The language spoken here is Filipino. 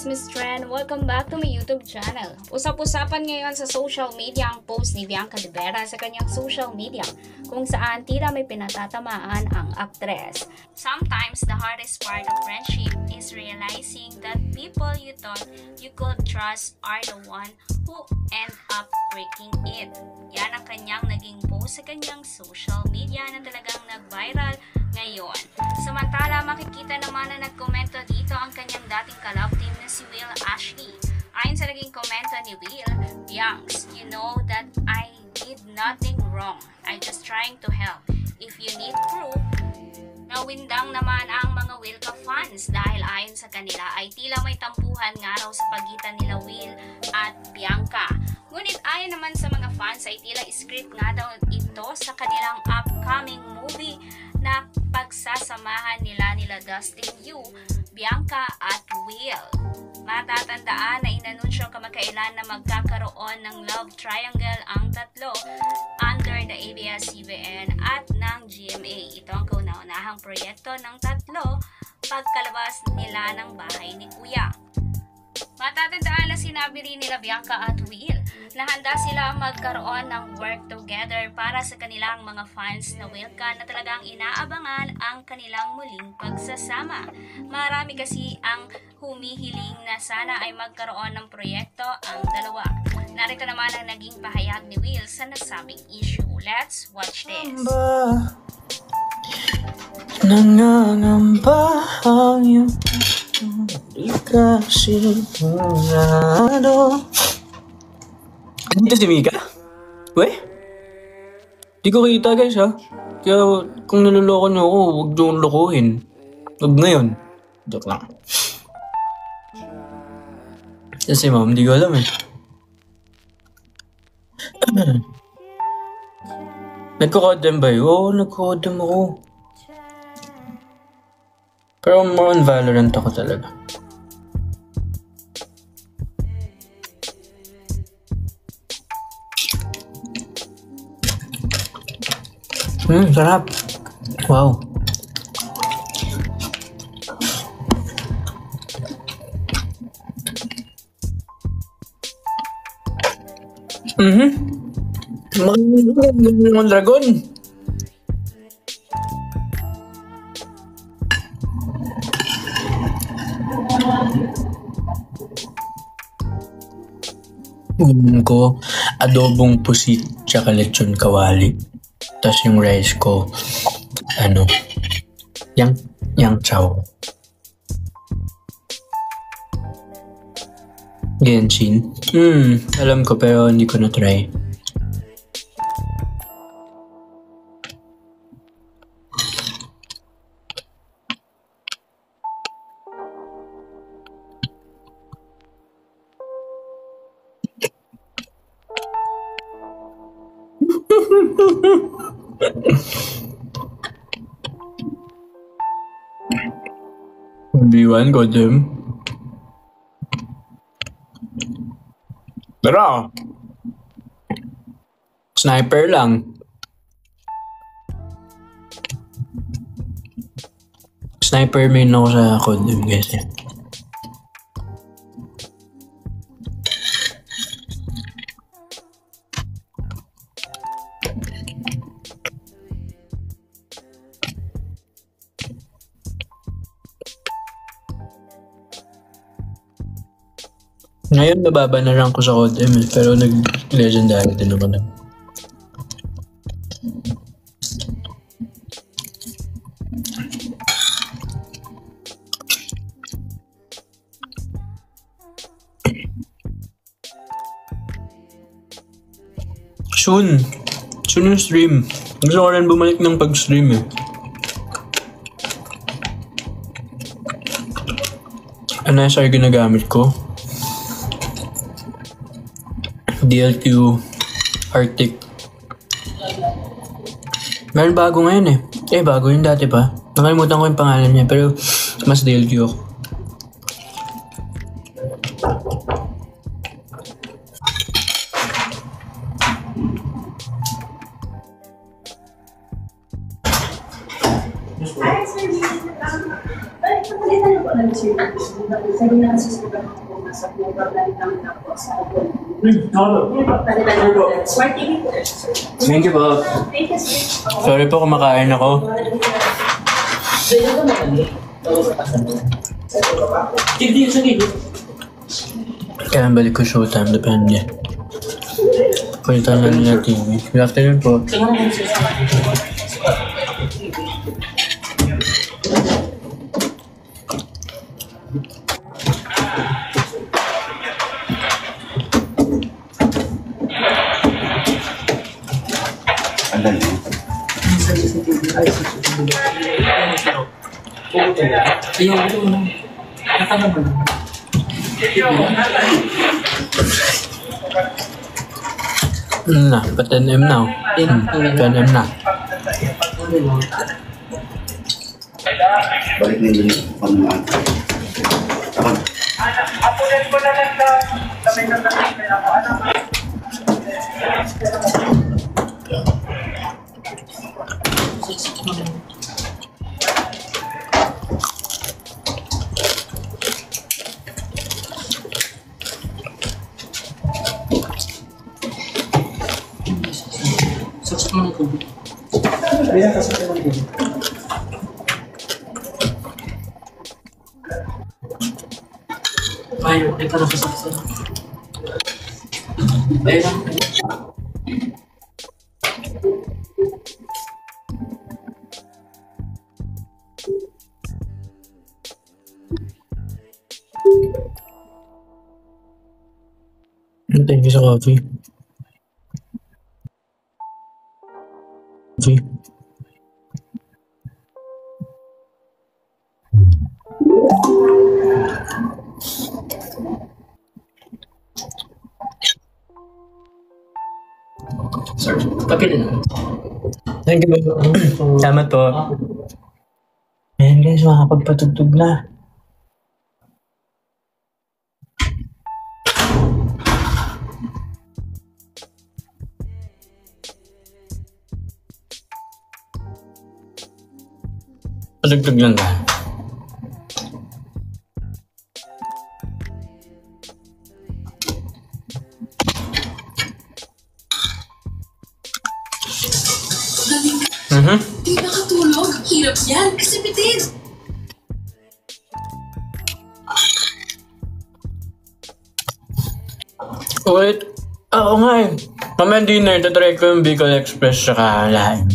guys, Miss Trend. Welcome back to my YouTube channel. Usap-usapan ngayon sa social media ang post ni Bianca De Vera sa kanyang social media kung saan tila may pinatatamaan ang aktres. Sometimes the hardest part of friendship is realizing that people you thought you could trust are the one who end up breaking it. Yan ang kanyang naging post sa kanyang social media na talagang nag-viral ngayon. Samantala, makikita naman na nagkomento dito ang kanyang dating kalab team na si Will Ashley. Ayon sa naging komento ni Will, "Bianx, you know that I did nothing wrong. I'm just trying to help. If you need proof," nawindang naman ang mga Wilka fans dahil ayon sa kanila ay tila may tampuhan nga raw sa pagitan nila Will at Bianca. Ngunit ayon naman sa mga fans ay tila script nga daw ito sa kanilang upcoming movie na pagsasamahan nila Dustin Yu, Bianca at Will. Matatandaan na inanunsyo kamakailan na magkakaroon ng love triangle ang tatlo under the ABS-CBN at ng GMA. Ito ang kauna-unahang proyekto ng tatlo pagkalabas nila ng bahay ni Kuya. Matatandaan na sinabi rin nila Bianca at Will na handa sila magkaroon ng work together para sa kanilang mga fans na Wilka na talagang inaabangan ang kanilang muling pagsasama. Marami kasi ang humihiling na sana ay magkaroon ng proyekto ang dalawa. Narito naman ang naging pahayag ni Will sa nasabing issue. Let's watch this. Nangangamba ang iyong di ka sigurado. Dito si Mika? Weh? Di ko kita guys ha. Kaya kung naluloko niyo ako, huwag niyong lokohin. Huwag ngayon. Joke lang. Kasi ma'am, di ko alam eh. Nagko-codem ba yun? Oo, nagko-codem ako. Pero more on Valorant ako talaga. Sarap. Wow. Mga dragon. Ko, adobong pusit tsaka lechon kawali. Tapos yung rice ko, yang chow. Genshin. Alam ko pero hindi ko na-try. B1, Godem. Tara! Sniper lang. Sniper main ako sa Godem guys eh. Ngayon nababa na rank ko sa Codem pero nag-legendary din naman. Soon yung stream. Gusto ko rin bumalik ng pag-stream eh. NSR ginagamit ko. DLQ, Arctic. Meron bago ngayon eh. Bago yun dati pa. Nakalimutan ko yung pangalan niya pero mas DLQ ako. Ay, sir, Thank you po. Sorry po kumakain ako. Kaya balik ko showtime, depende. Palitan lang nila TV. Good afternoon po. Na, pa 10M now. 10M na. Balik na yun yung panumaan. Saksak mo ng tubig. Ayaw, di ka nakasaksak. Ayaw. Thank you sa coffee. Coffee. Sorry, papilin na. Thank you po. Salamat po. Ayan guys, makakapagpatugtog na. Patugtog lang ka. Di makatulog. Hirap yan. Kasi bitin. Wait. Oo nga eh. Mamaya dinner, tatry ko yung Bicol Express tsaka lain.